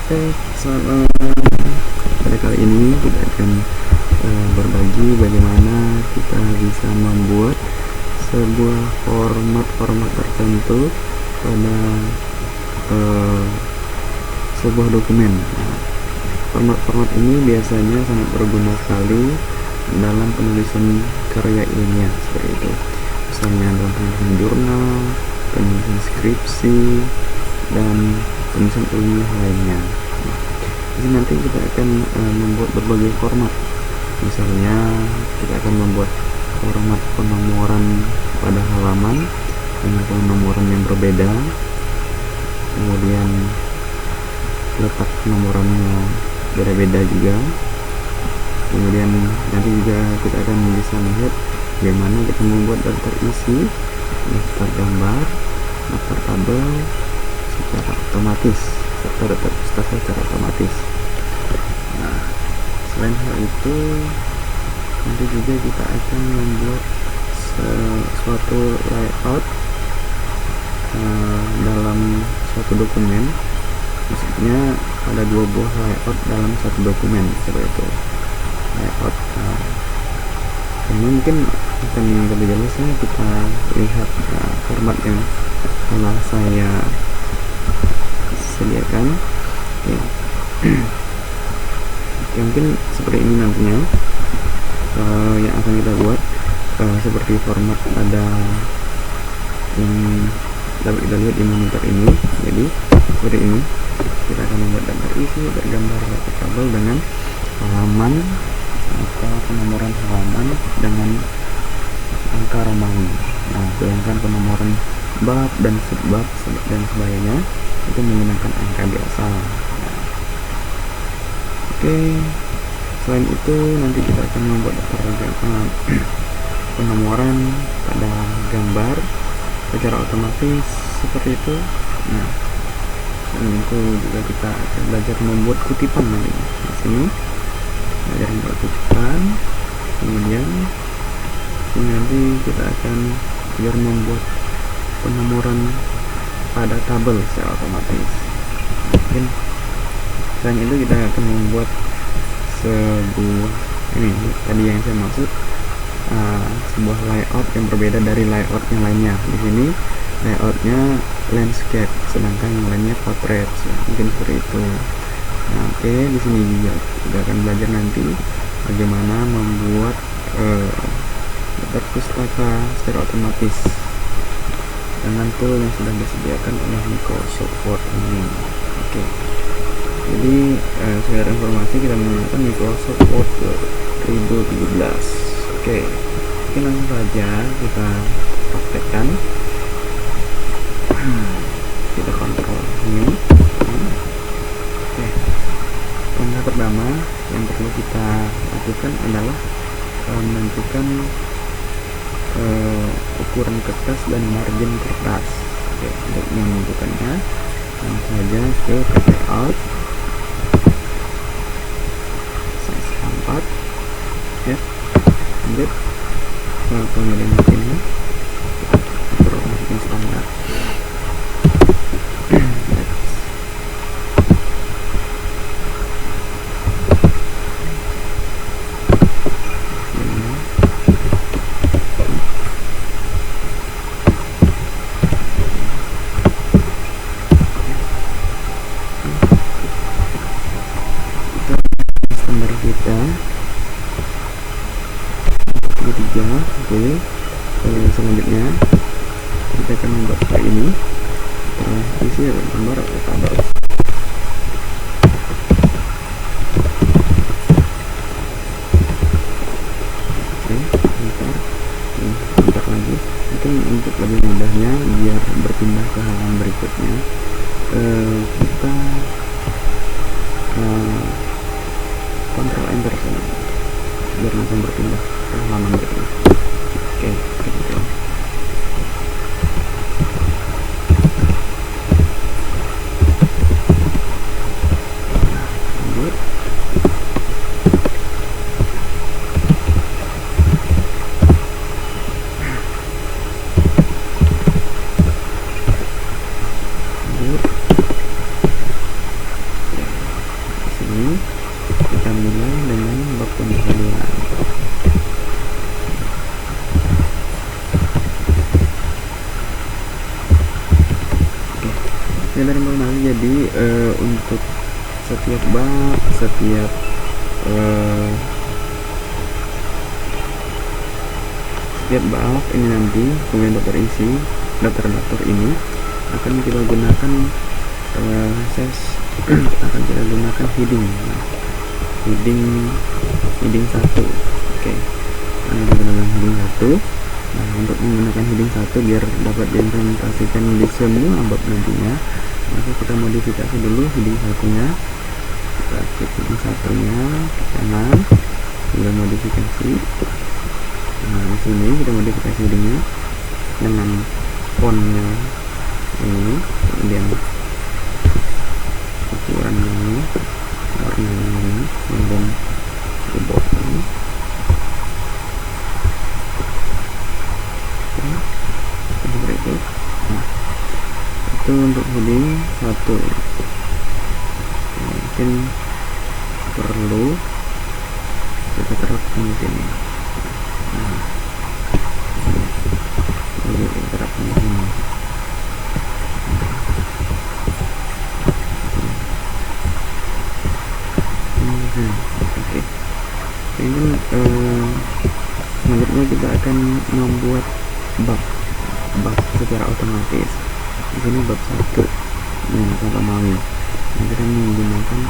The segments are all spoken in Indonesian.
Oke, selamat malam. Pada kali ini kita akan berbagi bagaimana kita bisa membuat sebuah format tertentu pada sebuah dokumen. Format ini biasanya sangat berguna sekali dalam penulisan karya ilmiah seperti itu. Misalnya dalam penulisan jurnal, penulisan skripsi, dan penulisan ilmiah lainnya. Jadi nanti kita akan membuat berbagai format. Misalnya kita akan membuat format penomoran pada halaman dengan penomoran yang berbeda, kemudian letak penomorannya beda-beda juga. Kemudian nanti juga kita akan bisa melihat bagaimana kita membuat daftar isi, daftar gambar, daftar tabel secara otomatis, serta daftar pustaka secara otomatis. Nah, selain hal itu, nanti juga kita akan membuat suatu layout dalam suatu dokumen. Maksudnya ada dua buah layout dalam satu dokumen seperti itu. Layout ini mungkin akan lebih jelasnya kita lihat format yang telah saya sediakan. Ya, mungkin seperti ini nantinya yang akan kita buat, seperti format ada yang dapat kita lihat di monitor ini. Jadi seperti ini kita akan membuat daftar isi, bergambar daftar tabel dengan halaman atau penomoran halaman dengan angka Romawi. Nah, sedangkan penomoran bab dan subbab dan sebagainya itu menggunakan angka biasa. Oke, selain itu nanti kita akan membuat daftar penomoran pada gambar secara otomatis seperti itu. Nah, dan itu juga kita akan belajar membuat kutipan nanti. Di sini belajar membuat kutipan, kemudian nanti kita akan belajar membuat penomoran pada tabel secara otomatis. Mungkin selain itu kita akan membuat sebuah ini tadi yang saya maksud, sebuah layout yang berbeda dari layout yang lainnya. Di sini layoutnya landscape, sedangkan yang lainnya portrait. Mungkin seperti itu. Nah, oke, di sini juga kita akan belajar nanti bagaimana membuat daftar pustaka secara otomatis dengan tool yang sudah disediakan oleh Microsoft Word ini. Oke. Jadi sekedar informasi, kita menggunakan Microsoft Word 2017. Oke. Mungkin langsung saja kita praktekkan. Kita kontrol ini. Oke. Langkah pertama yang perlu kita lakukan adalah menentukan ukuran kertas dan margin kertas. Oke, untuk menentukannya langsung saja ke layout, size 4 ya, lanjut kemudian ini atur margin standar. Oke, selanjutnya kita akan membuat file ini isi gambar atau tabel. Oke, bentar lagi. Mungkin untuk lebih mudahnya biar berpindah ke halaman berikutnya, kita Ctrl Enter saja biar langsung berpindah ke halaman berikutnya. Oke, gitu. Lanjut. Lanjut. sini kita mulai dengan bab pendahuluan. Oke, dari informasi jadi untuk setiap bab, setiap bab ini nanti kemudian berisi daftar-daftar ini akan kita gunakan akan kita gunakan heading 1. Oke, kita gunakan heading 1. Nah, untuk menggunakan heading 1 biar dapat diimplementasikan di semua bab nantinya, maka kita modifikasi dulu heading 1-nya. Kita klik heading 1-nya ke kanan, kita modifikasi. Nah, di sini kita modifikasi headingnya dengan fontnya ini, kemudian ukurannya ini, warnanya ini, kemudian keyboardnya ini. Seperti itu. Nah, itu untuk heading 1. Mungkin perlu kita terapkan di sini. Nah, ini kita terapkan di sini. Oke. Ini selanjutnya kita akan membuat bab secara otomatis. Di sini bab 1 contoh Mawi. Kita menggunakan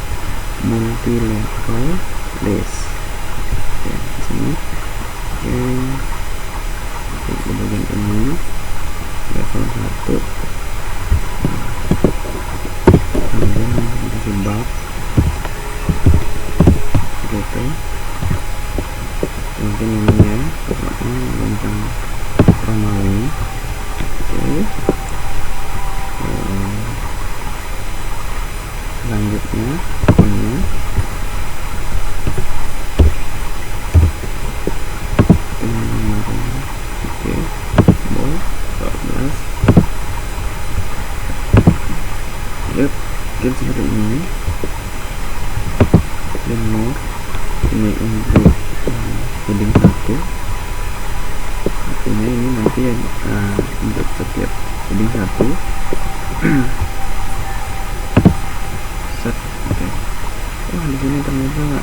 multi level list. Oke, di sini. Oke, di bagian ini level 1. Kemudian dikasih bab gitu. Mungkin ini ya, tentang Romawi. Oke. Selanjutnya akunnya oke, bol 14. Yep, mungkin seperti ini. Dan more ini untuk heading 1. Artinya ini nanti untuk setiap heading 1 set. Oke. Oh, di sini ternyata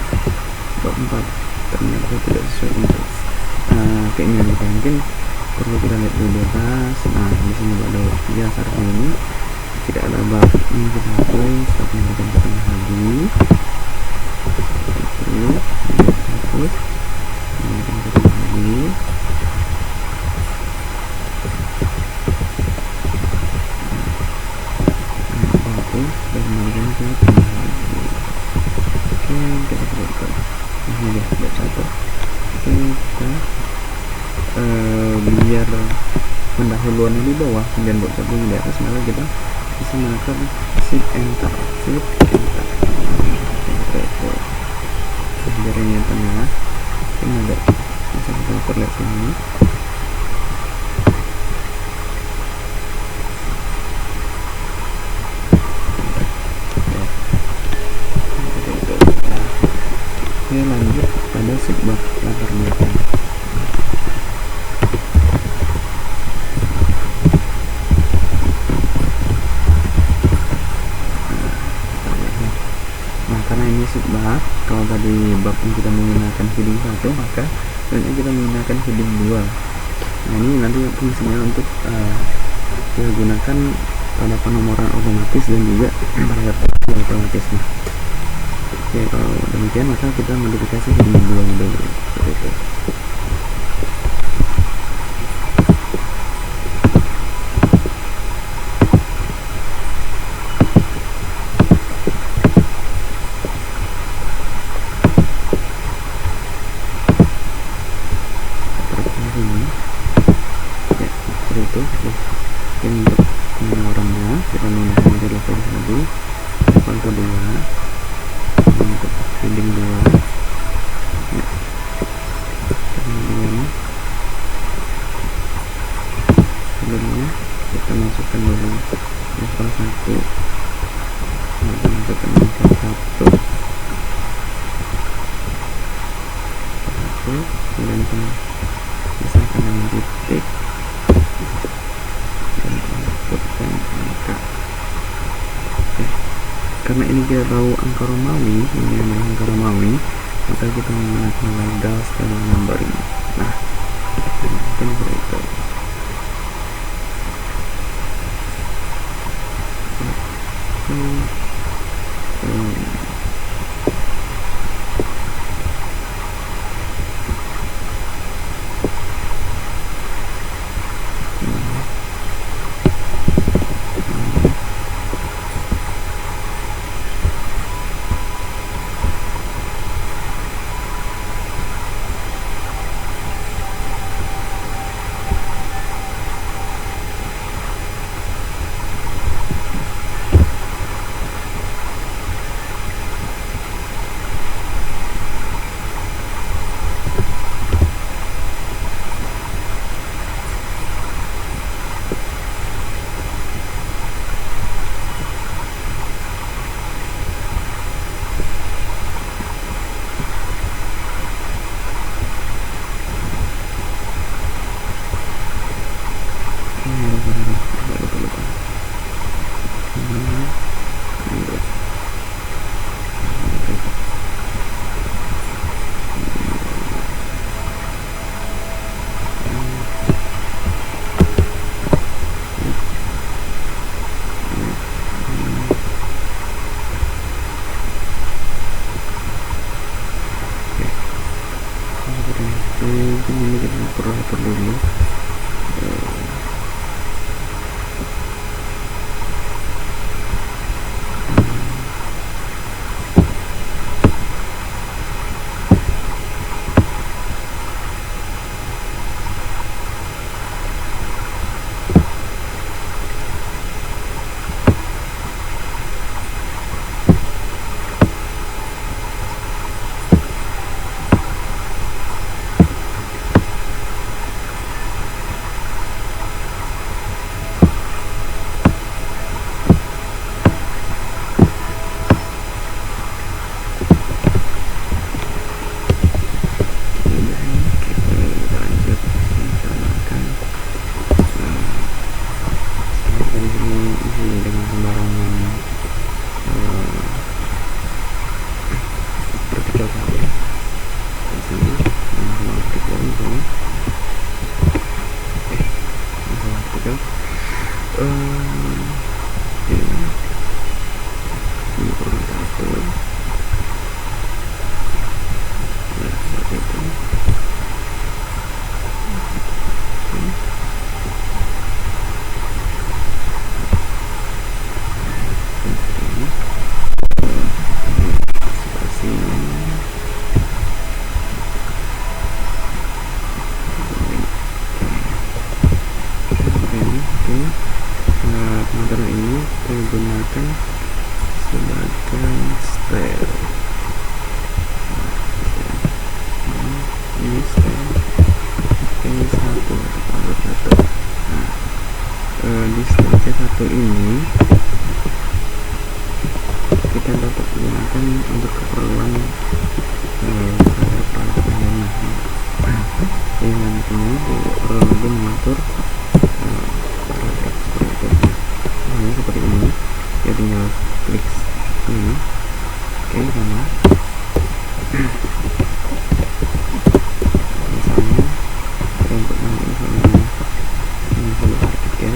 bab 4 ternyata tidak sesuai untuk keinginan kita. Mungkin perlu kita lihat dulu di atas. Nah, di sini ada ya seharusnya ini tidak ada bab ini, kita hapus tapi kita tekan lagi itu hapus, kemudian kita lagi. Hapus dan kemudian kita tambah lagi. Oke, kita keluarkan. Ini dia bab 1. Oke, kita biar pendahuluannya di bawah kemudian bab 1 di atas, maka kita bisa menekan shift enter. Biar ini tengah ini ada bisa kita perlihat sini. Oke, lanjut pada shift bab latar belakang. Karena ini subbab, kalau tadi bab yang kita menggunakan heading 1, maka selanjutnya kita menggunakan heading 2. Nah, ini nanti fungsinya untuk kita gunakan pada penomoran otomatis dan juga pada versi otomatis. Nah, oke, kalau demikian maka kita modifikasi heading 2 dulu seperti itu. Untuk penomorannya kita menggunakan dari level tadi, level kedua untuk heading 2 ya. Kemudian sebelumnya kita masukkan dulu level 1, kemudian masukkan level 1. karena ini kita tahu angka Romawi, ini adalah angka Romawi, maka kita menggunakan legal scale numbering. Nah, mungkin seperti itu. Ini kita perlu atur dulu. Pengaturan ini saya gunakan sebagai style. Ini style C1 atau satu. Nah, di style C1 ini kita dapat gunakan untuk keperluan perangkat lainnya. Yang nantinya perlu lagi mengatur seperti ini, ya tinggal klik ini. Oke, sama misalnya untuk misalnya ini perlu artikel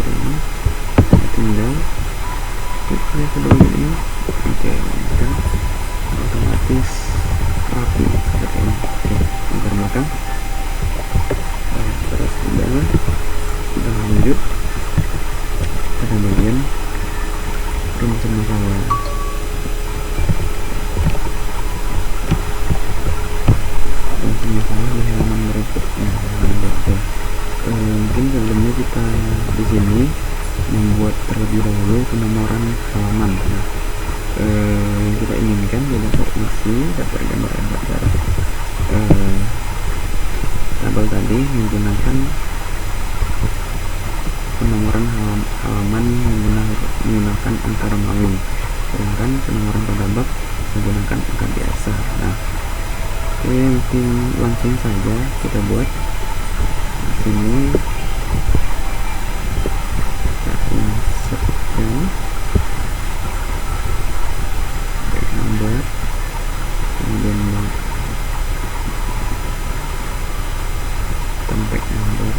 ini, tinggal klik kedua ini. Oke, maka otomatis rapi seperti ini. Oke, bentar belakang. Terus kita lanjut pada bagian rumusan masalah. Rumusan masalah di halaman berikutnya. Mungkin sebelumnya kita di sini membuat terlebih dahulu penomoran halaman. Nah, yang kita inginkan di daftar isi daftar gambar dan daftar tabel tadi menggunakan penomoran halaman menggunakan angka Romawi, sedangkan penomoran pada bab menggunakan angka biasa. Nah, oke, mungkin langsung saja kita buat. Di sini kembalikan back number, kemudian back number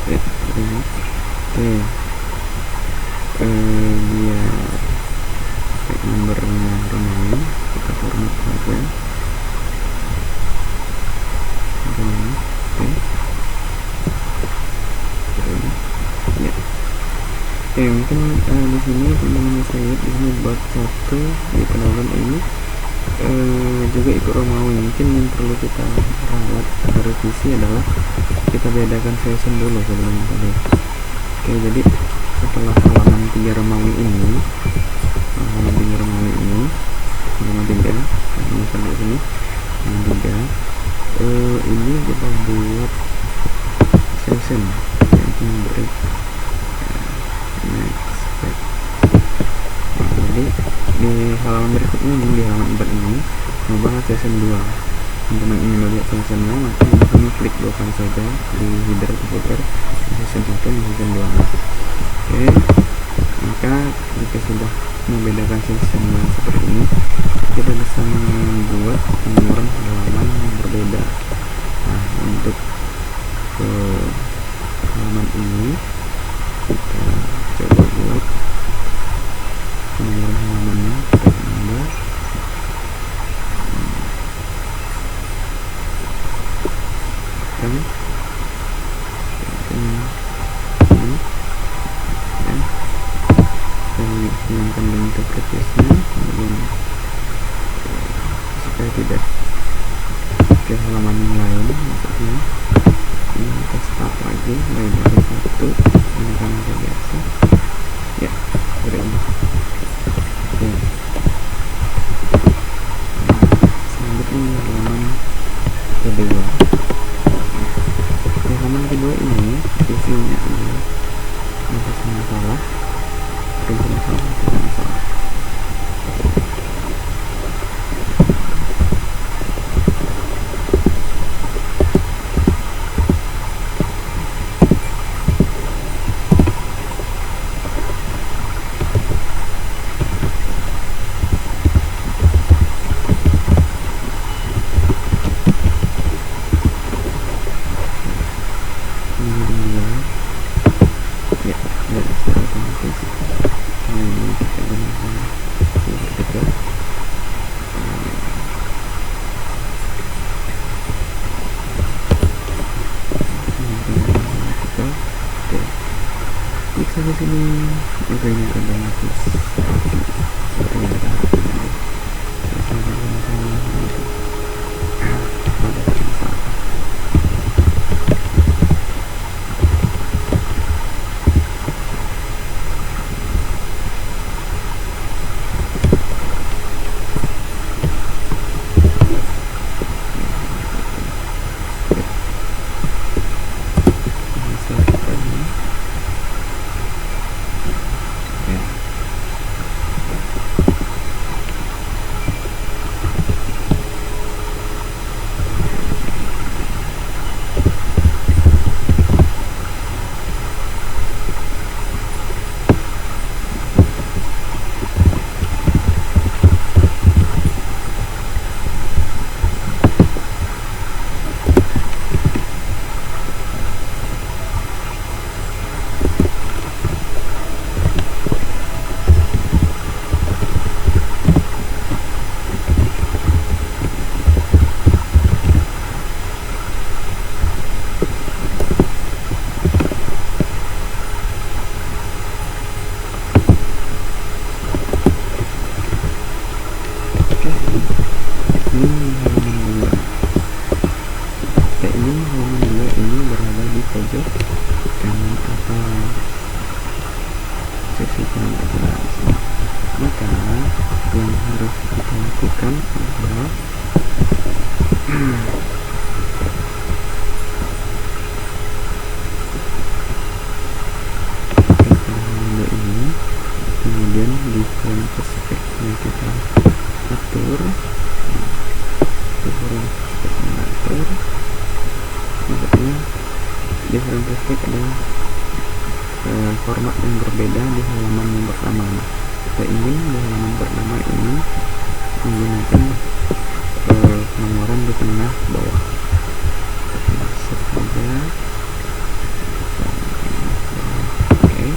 ya ini oke dia back numbernya Romawi, kita format saja Romawi. Oke ya. Oke, mungkin di sini teman-teman bisa lihat di sini bab 1 di pendahuluan ini juga ikut Romawi. Mungkin yang perlu kita rawat atau revisi adalah kita bedakan season dulu sebelum tadi. Oke, jadi setelah halaman 3 Romawi ini, halaman 3 Romawi ini, halaman 3, ini sampai sini, halaman 3, ini kita buat season yang beri next step. Nah, jadi di halaman berikutnya ini, di halaman 4 ini membahas season 2. Teman-teman ingin melihat seasonnya, maka teman-teman klik 2 kali saja di header atau footer season 1 dan season 2. Oke, maka jika sudah membedakan season yang seperti ini, kita bisa membuat penomoran halaman yang berbeda. Nah, untuk halaman ini kita coba buat penomoran halamannya, kita tambah kan ini ya, kita hilangkan bentuk previous-nya, kemudian supaya tidak ke halaman yang lain, maksudnya ini kita start lagi mulai dari 1, ini kan biasa ya, seperti ini. Oke, selanjutnya halaman kedua. Di halaman kedua ini isinya adalah masalah, prinsip masalah. Di sini ini otomatis seperti yang kita harapkan tadi. different perspective adalah format yang berbeda di halaman yang pertama. Kita ingin di halaman pertama ini menggunakan penomoran di tengah bawah. Masuk saja. Oke.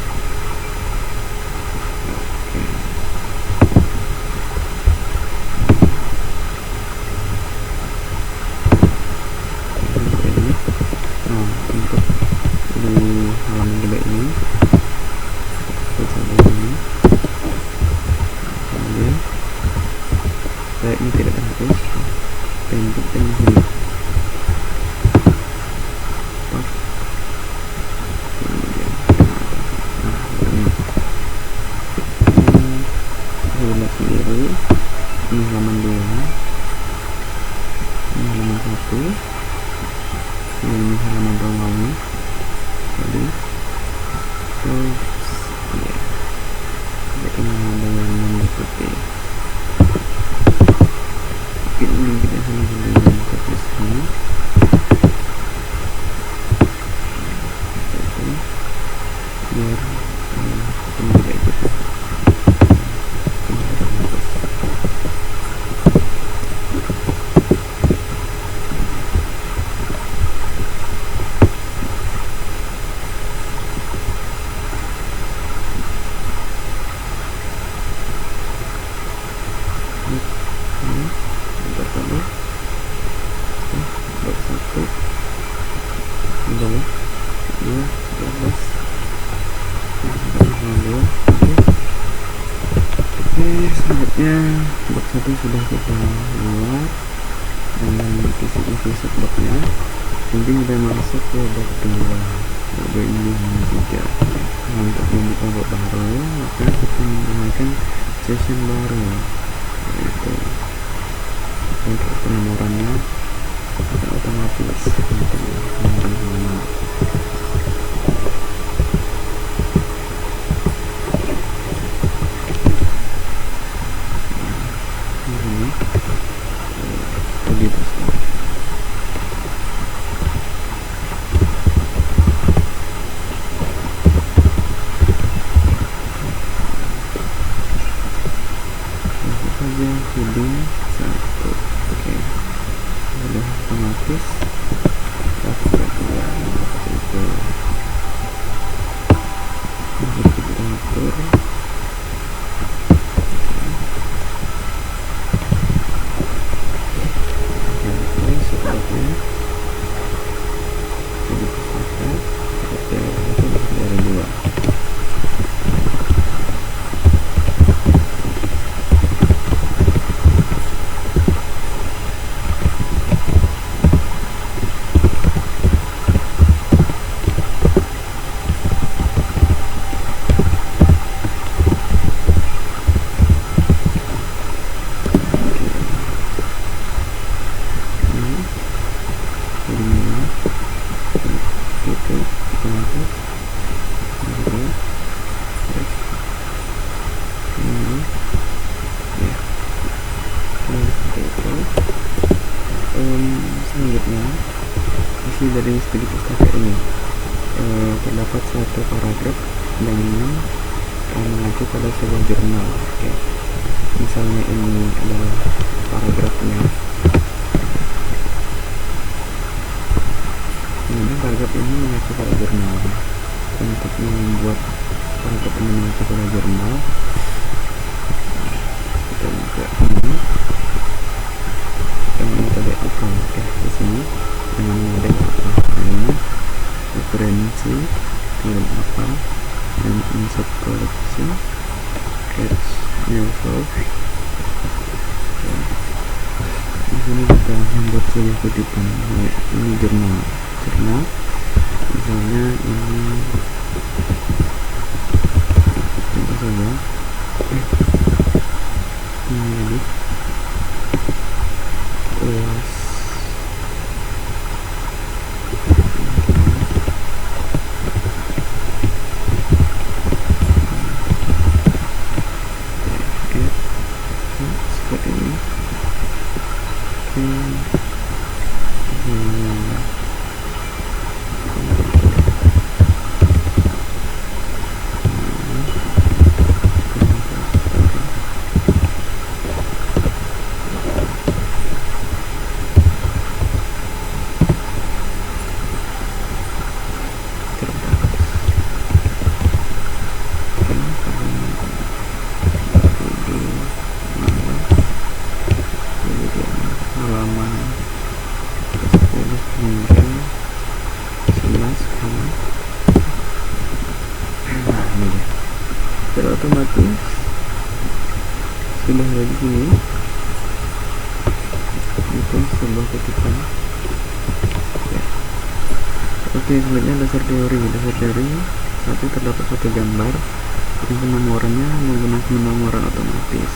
Untuk di halaman kedua ini kemudian ini tidak terhapus, inputkan di sini. Ini sendiri, ini halaman 2, ini halaman 1, ini halaman bawahnya. Jadi terus ya, jadi ada yang mengikuti. Ini kita sama-sama ke sini. Biar kita tidak ikut. Selanjutnya box 1 sudah kita buat dengan isi setboxnya. Nanti kita masuk ke box 2 ini hanya 3. Untuk membuka box baru, maka kita menggunakan session baru, yaitu untuk penomorannya otomatis untuk penomoran. Heading 1. Oke, sudah otomatis. Kita juga seperti itu. Jadi kita atur. Oke, selanjutnya jadi pustaka seperti itu dari 2. Selanjutnya isi dari studi pustaka ini terdapat satu paragraf dengan mengacu pada sebuah jurnal. Oke. Misalnya ini adalah paragrafnya, kemudian paragraf ini mengacu pada jurnal. Untuk membuat paragraf ini mengacu pada jurnal, kita buka ini dengan metode apa? Oke, di sini dengan metode apa? Ini referensi, kemudian apa, dan insert koleksi, catch new source. Di sini kita membuat sebuah kutipan. Ini jurnal, misalnya ini contoh saja. Ini ulas seperti ini. ini dia. Secara otomatis sudah ada di sini. Itu sebuah kutipan. Oke, selanjutnya dasar teori. Satu, terdapat suatu gambar yang penomorannya menggunakan penomoran otomatis.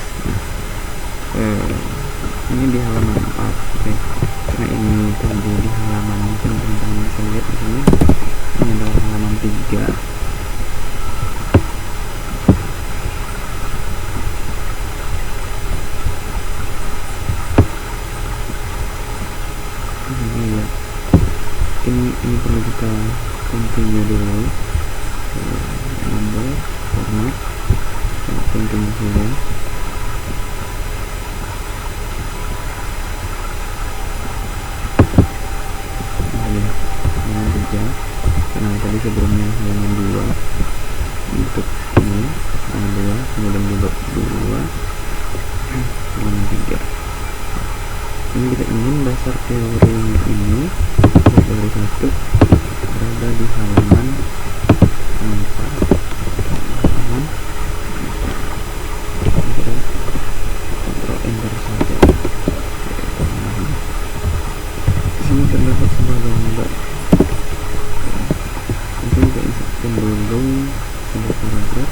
Ini di halaman 4. Oke, karena ini tadi di halaman mungkin teman-teman bisa lihat di sini. Ini adalah halaman 3. Ini perlu kita continue dulu, nomor format continue dulu. Halaman 3 karena tadi sebelumnya halaman 2 untuk ini halaman 2 kemudian dibuat 2 halaman 3. Ini kita ingin dasar teori ini teori 1 berada di halaman 4. Kontrol enter saja. Di sini terdapat sebuah gambar. Nanti kita insertkan dulu sebuah paragraf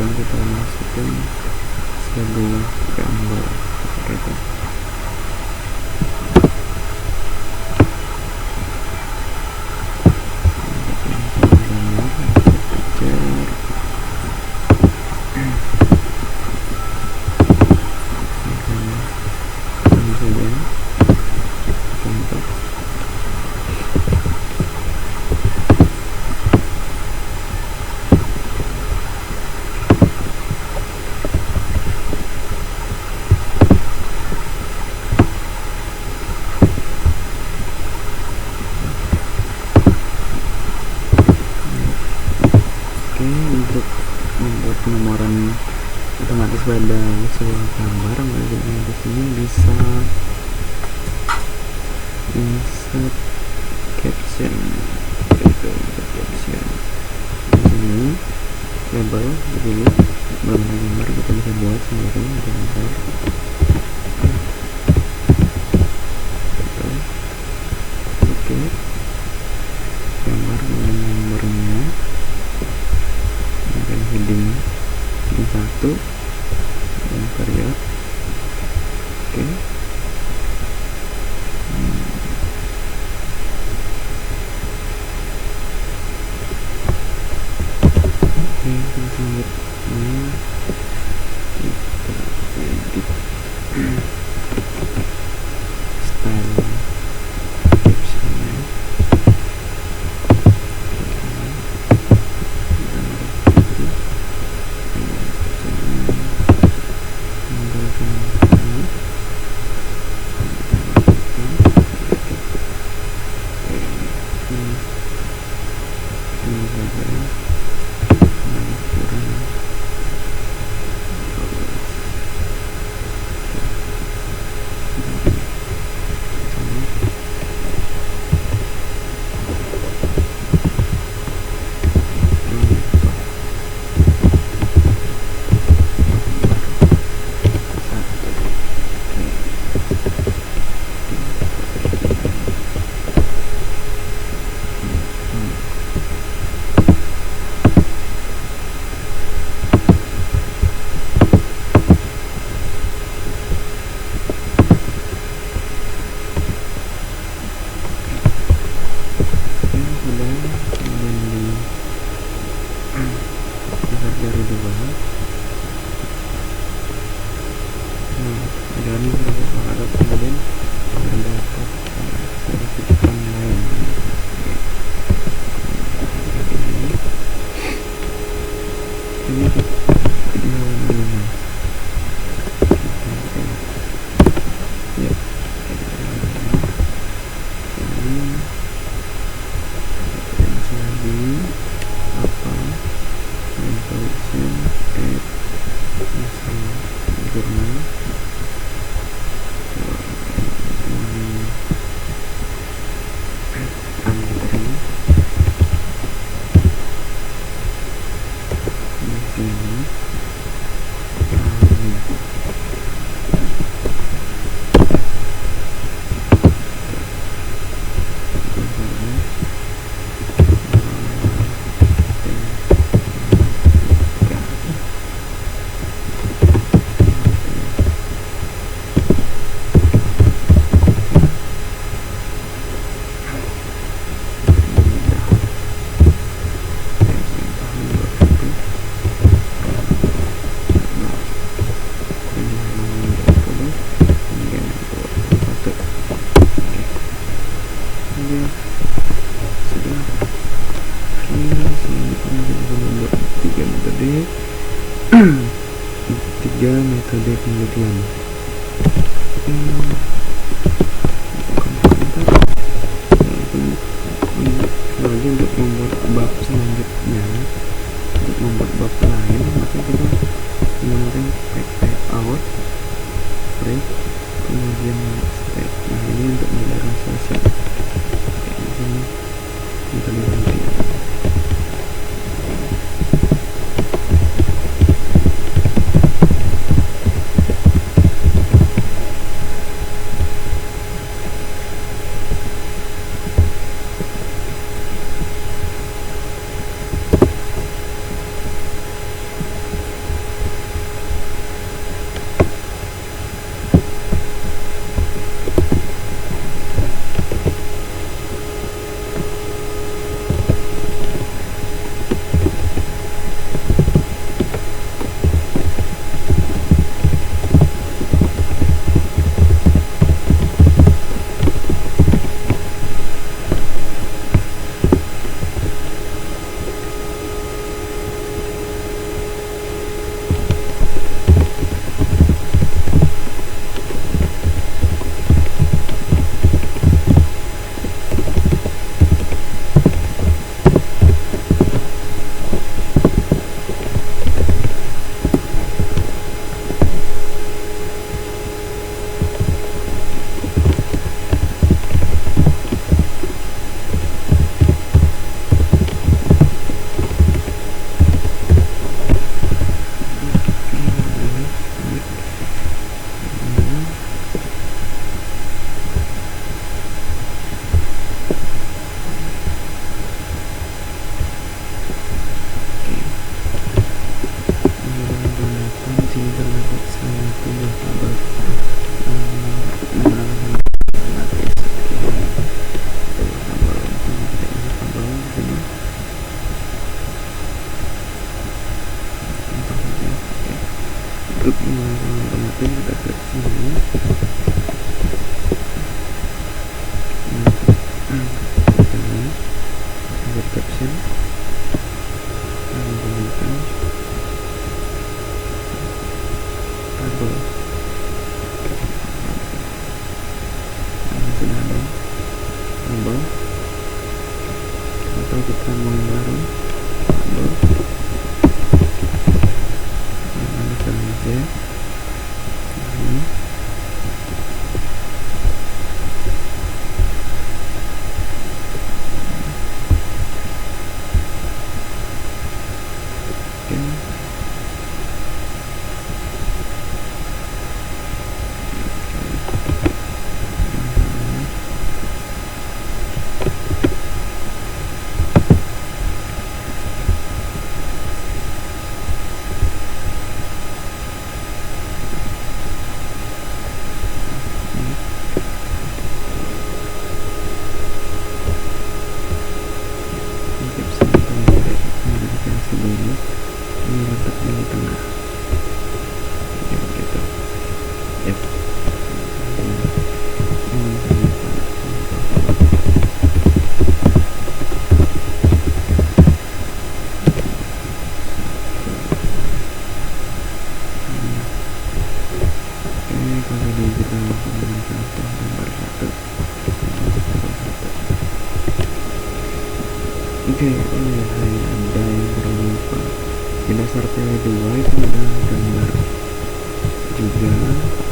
dan kita masukkan sebuah gambar seperti itu. Untuk membuat penomoran otomatis pada sebuah gambar, di sini bisa insert caption. Di sini label begini, bangunan gambar kita bisa buat sendiri gambar. Oke, gambar dengan nomornya. Heading 1 dan period. Oke. Selanjutnya kita edit style captionnya. metode penelitian. Lagi untuk membuat bab selanjutnya, untuk membuat bab lain, maka kita menggunakan out break kemudian step. Nah, ini untuk menjelaskan selesai. Ini metode penelitian. Untuk menggunakan kita klik sini. Buat caption menggunakan tabel. Sudah ada tabel, atau kita mau yang baru tabel. Aja ini ini letaknya di tengah ya, gitu ya. Kalau di kita menggunakan satu gambar satu. Oke, oh ya, saya ada yang kurang lupa. Di dasar T2 itu ada gambar juga.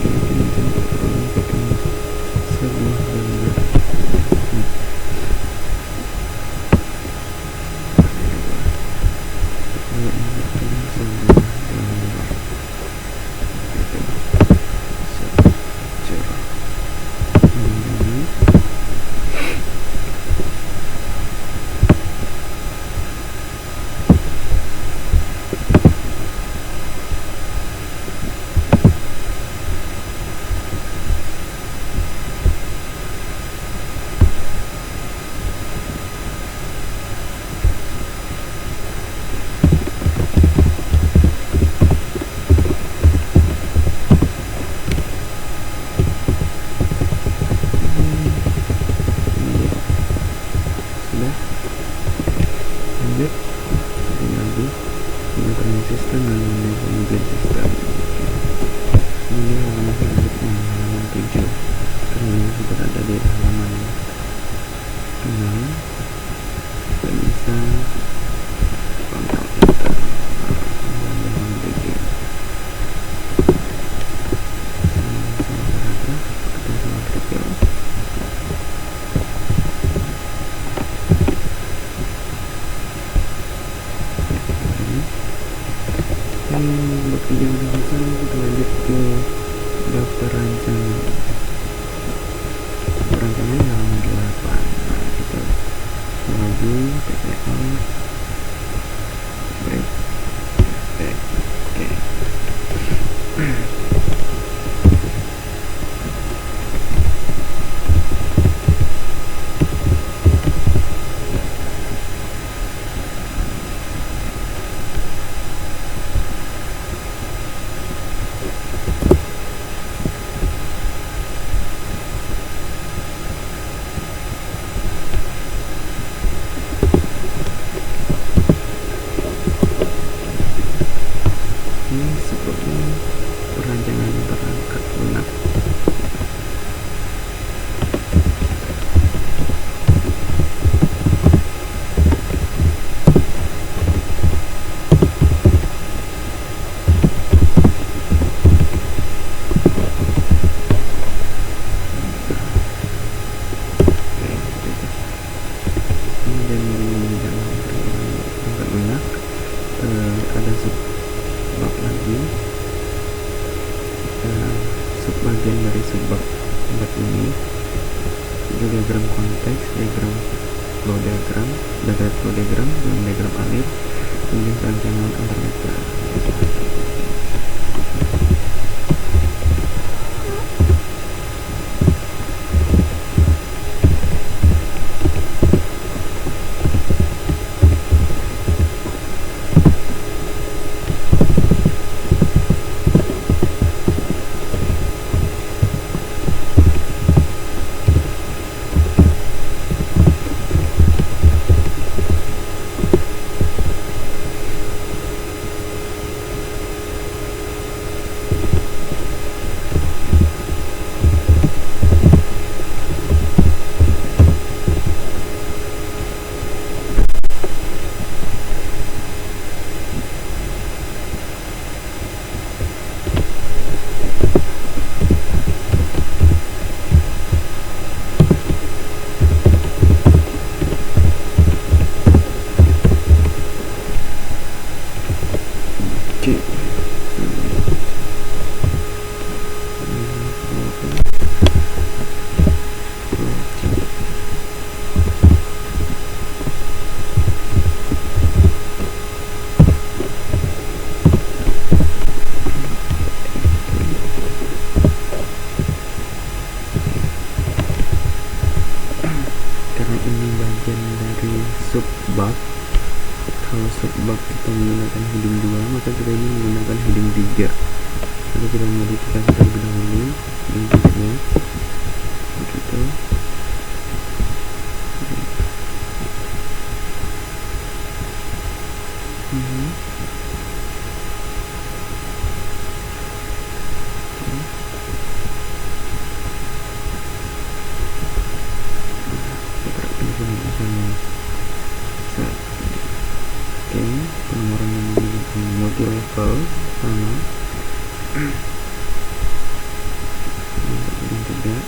Ini kita perlu pakai sebuah gambar. Sistem dan sistem. Ini halaman selanjutnya, halaman 7. Karena ini sudah ada di halaman 6, kita bisa kontak kita halaman 7. Sama paragraf atau sama tripil. Buat video penjelasan kita lanjut ke daftar rancangan. Rancangan halaman 8. Nah, kita lagi PPL break. Oke. Ini seperti perancangan perangkat lunak. Kemudian di dalam perangkat lunak ada subbab lagi, subbagian dari subbab ini, itu diagram konteks, diagram flow diagram, flow diagram, dan diagram alir, kemudian rancangan antar meter. Subbab. Kalau subbab kita menggunakan heading 2, maka kita ini menggunakan heading 3. Jadi kita modifikasi terlebih dahulu heading 3 begitu. Penomoran yang menggunakan multi level sama yang tidak.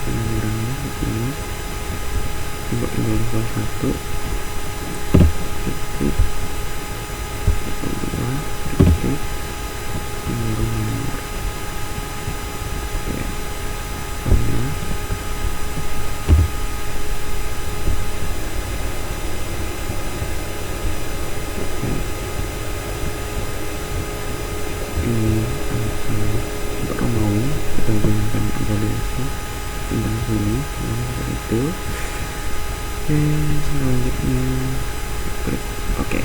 Penomorannya begini, untuk level 1 titik, level 2 titik, nomor. Untuk mau kita gunakan evaluasi tentang sini seperti itu. Selanjutnya oke.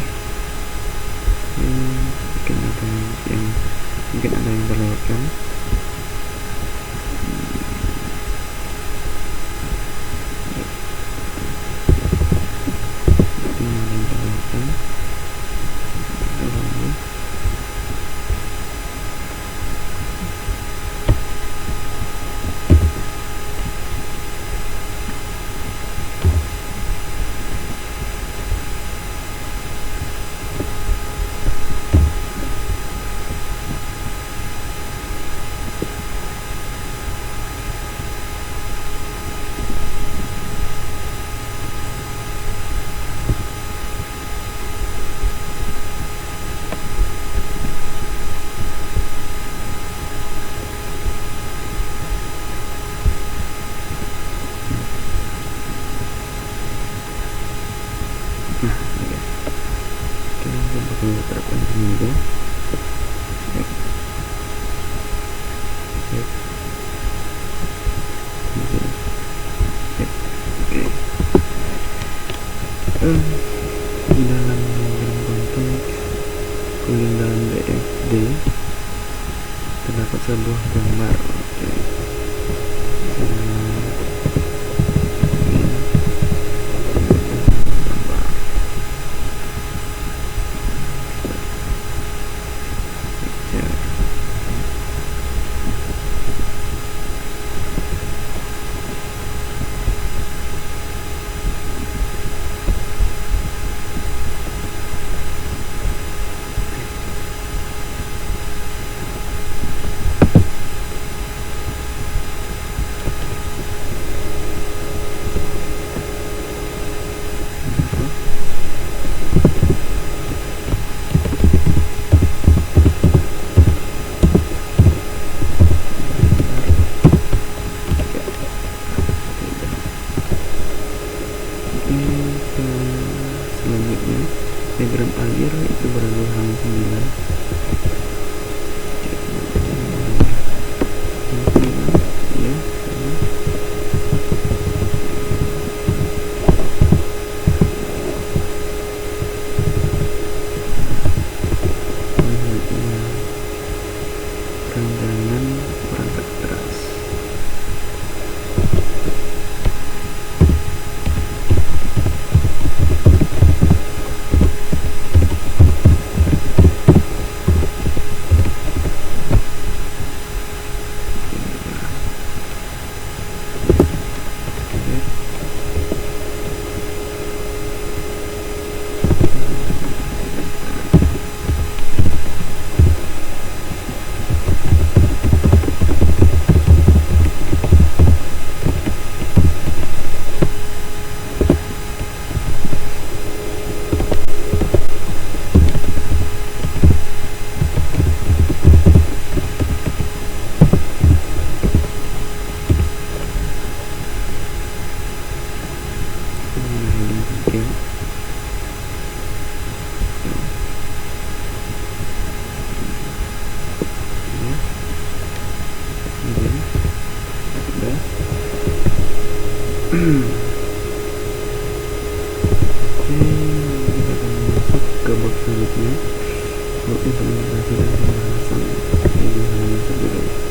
Mungkin ada yang terlewatkan. terapkan seminggu. Di dalam dalam konteks kuning dalam DFD terdapat sebuah gambar. Selanjutnya diagram alir itu berada halaman 9. Ya, rancangan perangkat keras. Kita akan masuk ke bab selanjutnya, bab implementasi dan pembahasan di halaman 11.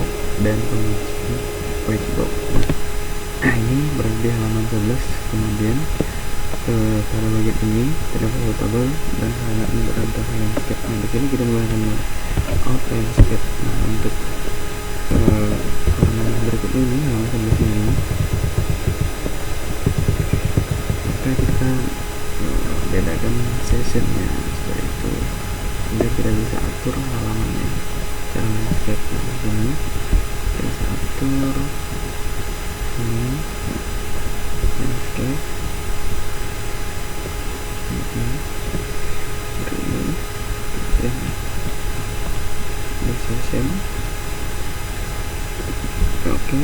box dan penguji white box. Nah, ini berada di halaman 11. Kemudian pada bagian ini terdapat portable dan halaman ini berada landscape. Nah, di sini kita menggunakan out landscape. Nah, untuk halaman berikut ini, halaman 11 ini, maka kita bedakan sessionnya seperti itu, sehingga kita bisa atur halamannya secara landscape. Nah, di sini kita bisa atur ini landscape. Ini session. Oke.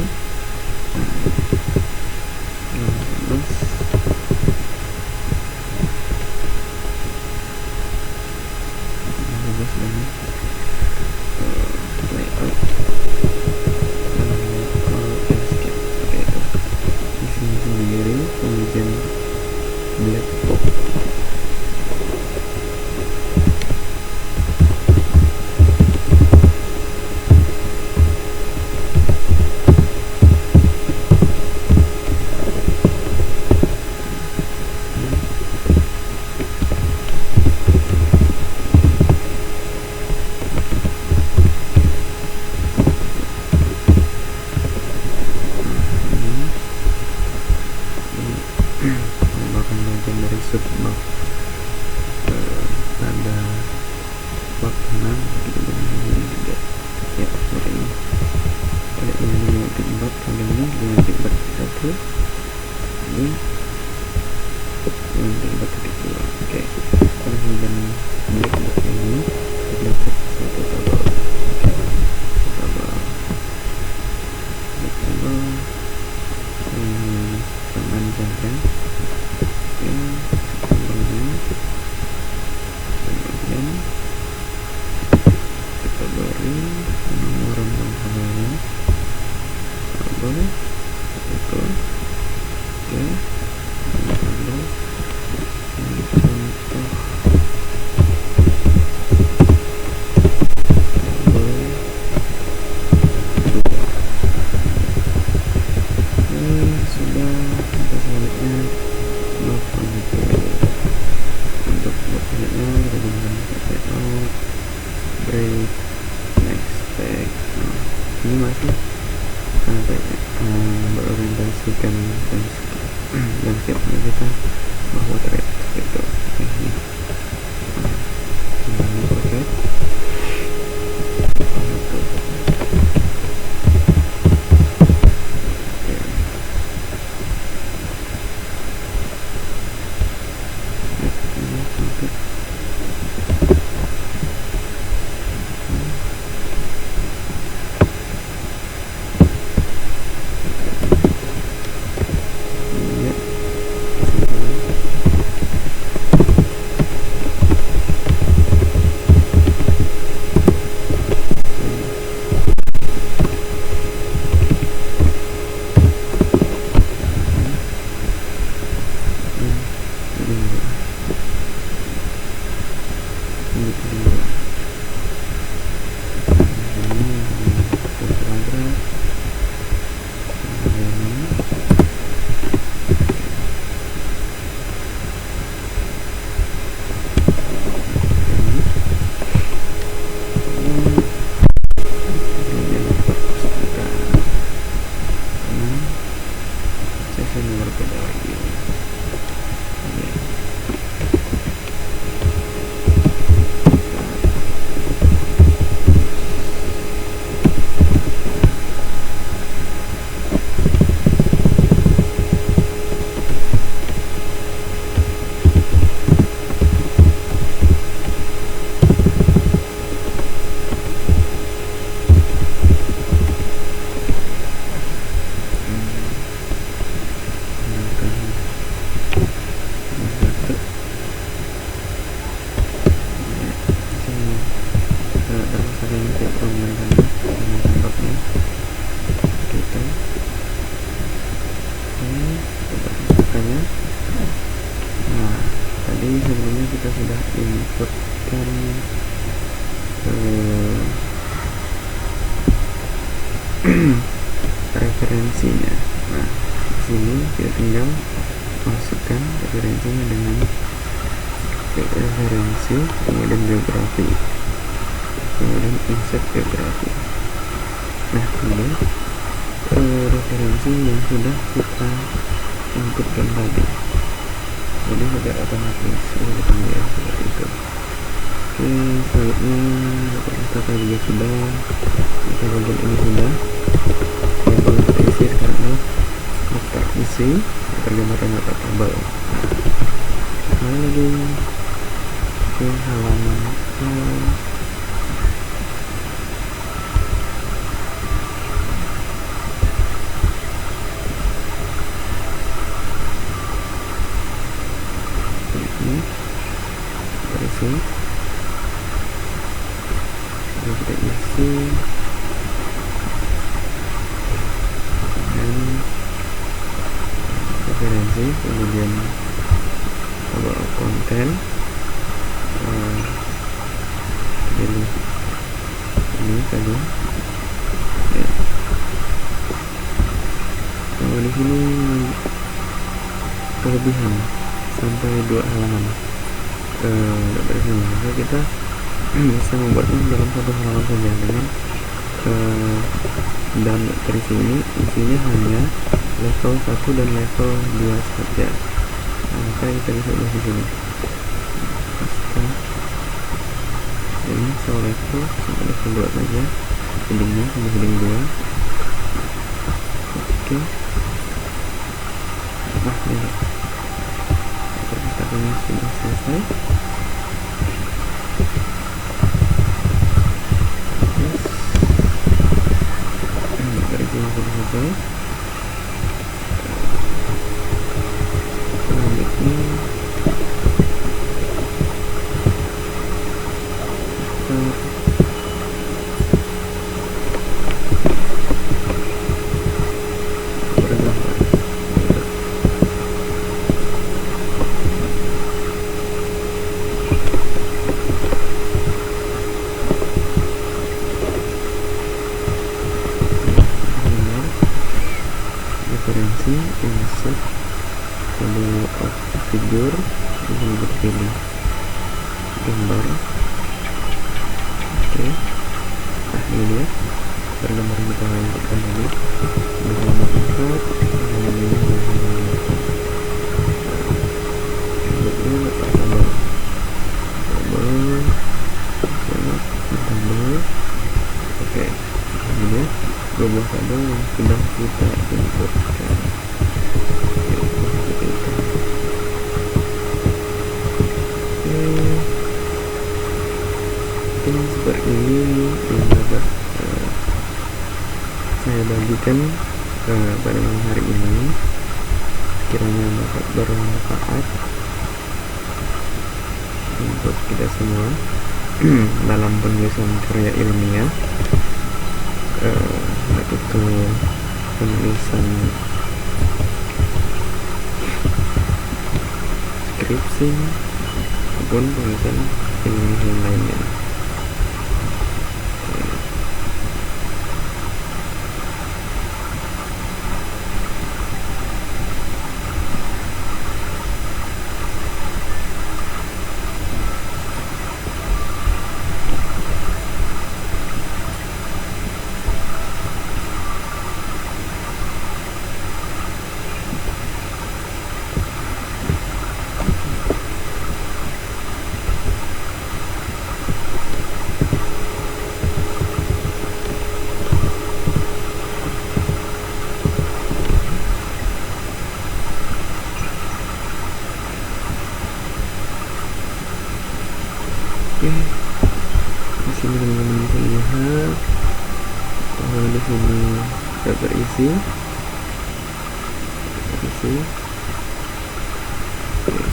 Layout landscape seperti itu. Di sini sendiri kemudian black box. Merupakan bagian dari subbab pada bab 6 kita begini juga ya, seperti ini. Pada ini 5.4, kali ini 5.4.1, ini 5.4.2. Oke, kemudian black box ini terdapat satu tabel. Tabel teman saja ya, tabelnya. Kemudian kita beri penomoran tabelnya, tabel itu. Oke, tabel ini contoh tabel 2. Sudah. Kita selanjutnya melakukan itu. Untuk selanjutnya kita gunakan layout, break, next tag. Nah, ini masih berorientasikan dan siapnya kita bahwa thread itu. Ini thread berbeda lagi. Sebelumnya kita sudah importkan referensinya. Nah, di sini kita tinggal masukkan referensinya dengan referensi, kemudian biografi, kemudian insert biografi. Nah, kemudian referensi yang sudah kita inputkan tadi, jadi secara otomatis kita lihat seperti itu. Oke, selanjutnya data juga sudah, kita bagian ini sudah. Yang perlu kita isi sekarang adalah daftar isi, gambar dan data tabel. Kembali lagi ke halaman ini berisi, lalu kita isi dan referensi, kemudian table of content, pilih ini tadi ya. Kalau di sini kelebihan sampai 2 halaman dari sini, maka kita bisa membuatnya dalam satu halaman saja dengan dan dari sini isinya hanya level 1 dan level 2 saja. Nah, maka kita bisa lihat di sini. Ini soal level sampai level 2 saja, headingnya sampai heading 2. Oke. Nah, ini percetakannya sudah selesai. Dari sini sudah selesai. Selanjutnya referensi, insert, table of figure, di sini berpilih gambar. Oke, nah ini dia gambar yang kita inputkan tadi. Halaman insert, halaman ini halaman bentuknya letak tabel, tabel. Oke, ini dia 2 buah tabel yang sudah kita inputkan. Mungkin seperti ini yang dapat saya bagikan pada malam hari ini, kiranya dapat bermanfaat untuk kita semua dalam penulisan karya ilmiah, yaitu penulisan skripsi maupun penulisan ilmiah yang lainnya. Oke, di sini teman-teman bisa lihat bahwa di sini sudah terisi. Oke,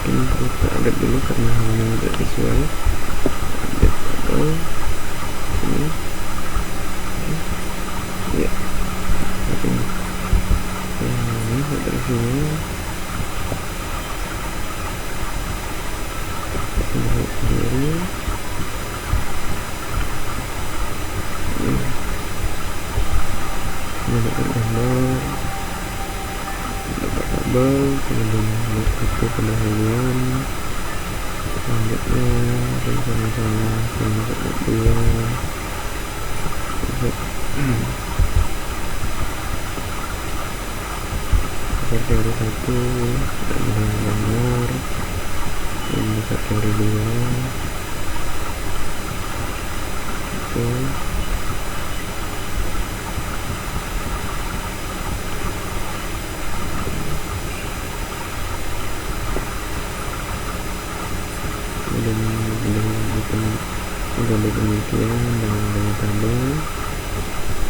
ini perlu kita update dulu karena halaman tidak sesuai. Update tabel ini, ya, seperti ini. Ini sudah terisinya. Lihat sendiri. menggunakan gambar tabel, kemudian buku pendahuluan, selanjutnya rencana selama kedua teori 1 dan gambar, dan teori 2 itu gambar demikian dengan tabel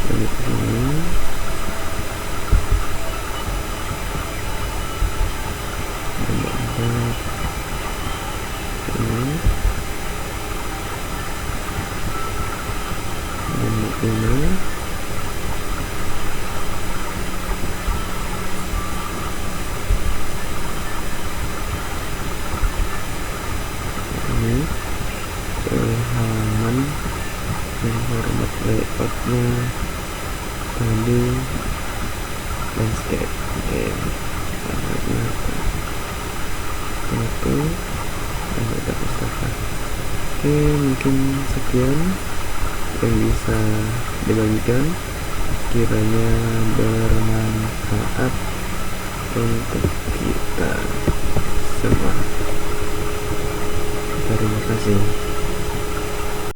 dari sini gambar 4 ini gambar 5 ini halaman yang format layoutnya tadi landscape. Oke, selanjutnya itu ada pustaka. Oke, mungkin sekian yang bisa dibagikan, kiranya bermanfaat untuk kita semua. Terima kasih.